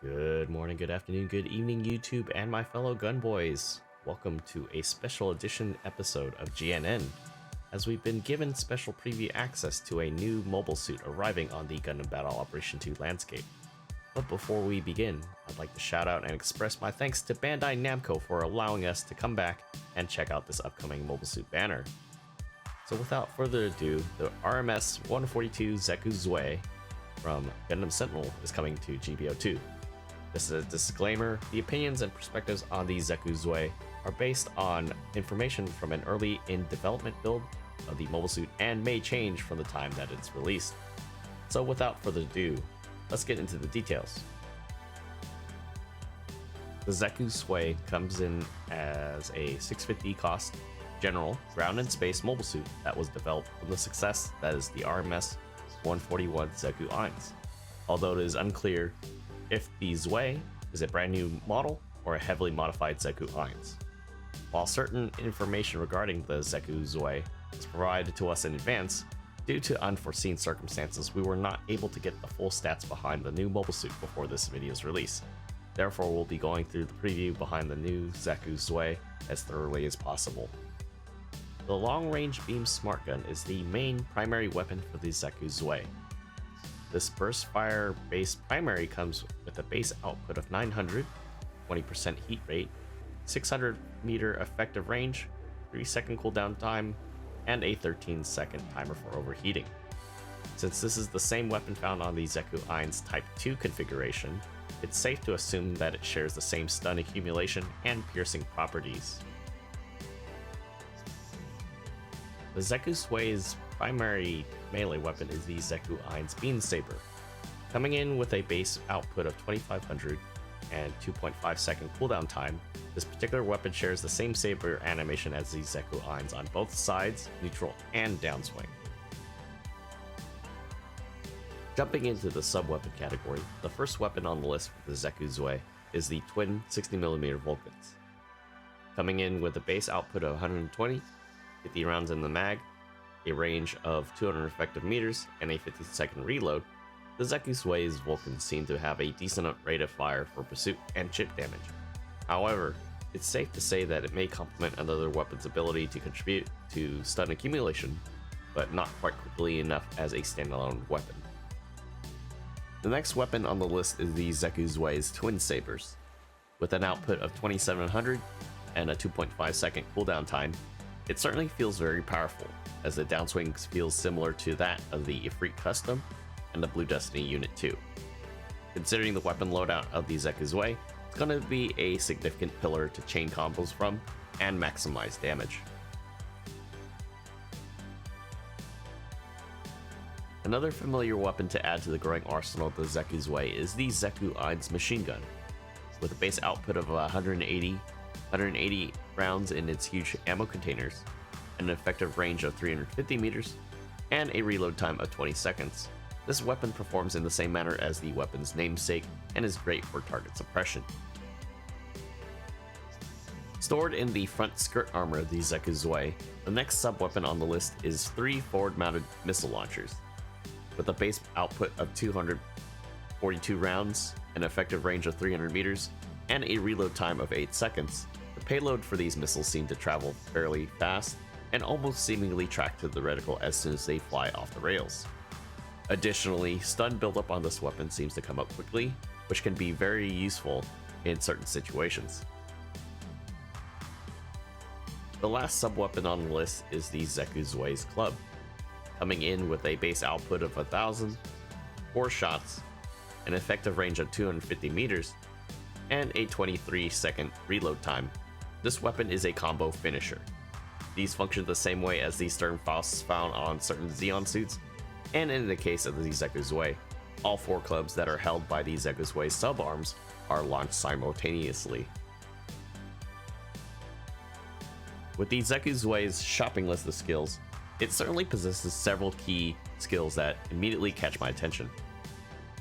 Good morning, good afternoon, good evening, YouTube, and my fellow gun boys. Welcome to a special edition episode of GNN, as we've been given special preview access to a new mobile suit arriving on the Gundam Battle Operation 2 landscape. But before we begin, I'd like to shout out and express my thanks to Bandai Namco for allowing us to come back and check out this upcoming mobile suit banner. So without further ado, the RMS-142 Xeku Zwei from Gundam Sentinel is coming to GBO2. This is a disclaimer: the opinions and perspectives on the Xeku Zwei are based on information from an early in development build of the mobile suit and may change from the time that it's released. So without further ado, let's get into the details. The Xeku Zwei comes in as a 650 cost general ground and space mobile suit that was developed from the success that is the RMS-141 Xeku Zwei, although it is unclear if the Zwei is a brand new model or a heavily modified Xeku Zwei. While certain information regarding the Xeku Zwei is provided to us in advance, due to unforeseen circumstances, we were not able to get the full stats behind the new mobile suit before this video's release. Therefore, we'll be going through the preview behind the new Xeku Zwei as thoroughly as possible. The long-range beam smart gun is the main primary weapon for the Xeku Zwei. This burst fire based primary comes with a base output of 900, 20% heat rate, 600 meter effective range, 3-second cooldown time, and a 13-second timer for overheating. Since this is the same weapon found on the Xeku Zwei's Type 2 configuration, it's safe to assume that it shares the same stun accumulation and piercing properties. The Xeku Zwei's primary melee weapon is the Xeku Zwei's Beam Saber. Coming in with a base output of 2500 and 2.5 second cooldown time, this particular weapon shares the same saber animation as the Xeku Zwei's on both sides, neutral, and downswing. Jumping into the sub-weapon category, the first weapon on the list for the Xeku Zwei is the twin 60mm Vulcans. Coming in with a base output of 120, 50 rounds in the mag, a range of 200 effective meters, and a 50-second reload, the Xeku Zwei's Vulcans seem to have a decent rate of fire for pursuit and chip damage. However, it's safe to say that it may complement another weapon's ability to contribute to stun accumulation, but not quite quickly enough as a standalone weapon. The next weapon on the list is the Xeku Zwei's Twin Sabers. With an output of 2700 and a 2.5 second cooldown time, it certainly feels very powerful, as the downswing feels similar to that of the Ifrit Custom and the Blue Destiny Unit 2. Considering the weapon loadout of the Xeku Zwei, it's going to be a significant pillar to chain combos from and maximize damage. Another familiar weapon to add to the growing arsenal of the Xeku Zwei is the Xeku Zwei's machine gun. With a base output of 180 rounds in its huge ammo containers, an effective range of 350 meters, and a reload time of 20 seconds. This weapon performs in the same manner as the weapon's namesake and is great for target suppression. Stored in the front skirt armor of the Xeku Zwei, the next sub-weapon on the list is 3 forward-mounted missile launchers. With a base output of 242 rounds, an effective range of 300 meters, and a reload time of 8 seconds, the payload for these missiles seem to travel fairly fast and almost seemingly track to the reticle as soon as they fly off the rails. Additionally, stun buildup on this weapon seems to come up quickly, which can be very useful in certain situations. The last sub-weapon on the list is the Xeku Zwei's Club. Coming in with a base output of 1000, 4 shots, an effective range of 250 meters, and a 23-second reload time, this weapon is a combo finisher. These function the same way as the Sternfausts found on certain Xeon suits, and in the case of the Xeku Zwei, all 4 clubs that are held by the Xeku Zwei sub-arms are launched simultaneously. With the Xeku Zwei's shopping list of skills, it certainly possesses several key skills that immediately catch my attention.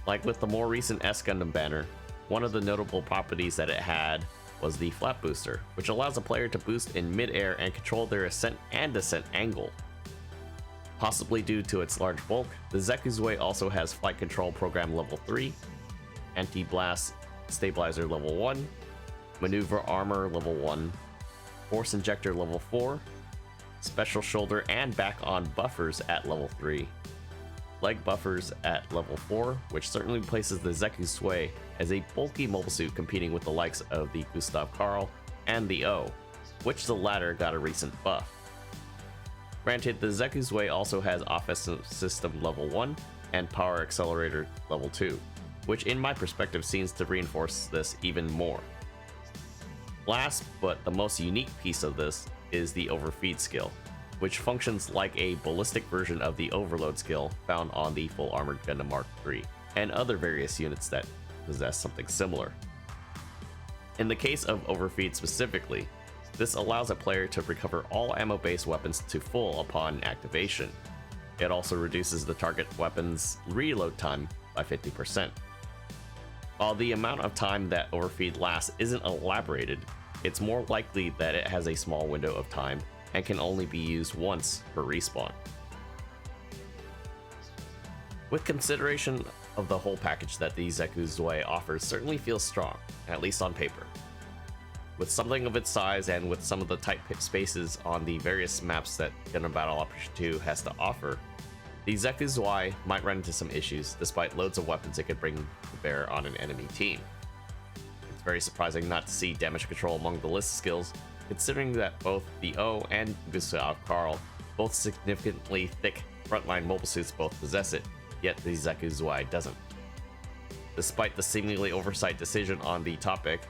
Like with the more recent S Gundam banner, one of the notable properties that it had was the flap booster, which allows a player to boost in mid-air and control their ascent and descent angle. Possibly due to its large bulk, the Xeku Zwei also has Flight Control Program Level 3, Anti-Blast Stabilizer level 1, Maneuver Armor level 1, Force Injector level 4, Special Shoulder and Back on Buffers at level 3, Leg Buffers at level 4, which certainly places the Xeku Zwei as a bulky mobile suit competing with the likes of the Gustav Karl and the O, which the latter got a recent buff. Granted, the Xeku Zwei also has Offensive System level 1 and Power Accelerator level 2, which in my perspective seems to reinforce this even more. Last but the most unique piece of this is the Overfeed skill, which functions like a ballistic version of the Overload skill found on the Full Armored Gundam Mark III, and other various units that possess something similar. In the case of Overfeed specifically, this allows a player to recover all ammo-based weapons to full upon activation. It also reduces the target weapon's reload time by 50%. While the amount of time that Overfeed lasts isn't elaborated, it's more likely that it has a small window of time and can only be used once per respawn. With consideration of the whole package that the Xeku Zwei offers certainly feels strong, at least on paper. With something of its size and with some of the tight spaces on the various maps that Gundam Battle Operation 2 has to offer, the Xeku Zwei might run into some issues despite loads of weapons it could bring to bear on an enemy team. It's very surprising not to see damage control among the list skills, considering that both the O and Gustav Karl, both significantly thick frontline mobile suits, both possess it, yet the Xeku Zwei doesn't. Despite the seemingly oversight decision on the topic,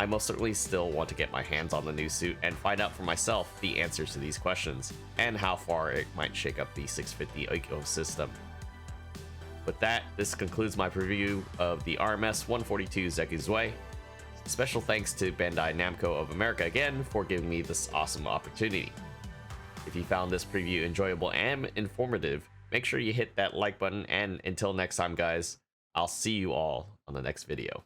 I most certainly still want to get my hands on the new suit and find out for myself the answers to these questions, and how far it might shake up the 650 ecosystem. With that, this concludes my preview of the RMS-142 Xeku Zwei. Special thanks to Bandai Namco of America again for giving me this awesome opportunity. If you found this preview enjoyable and informative, make sure you hit that like button, and until next time guys, I'll see you all on the next video.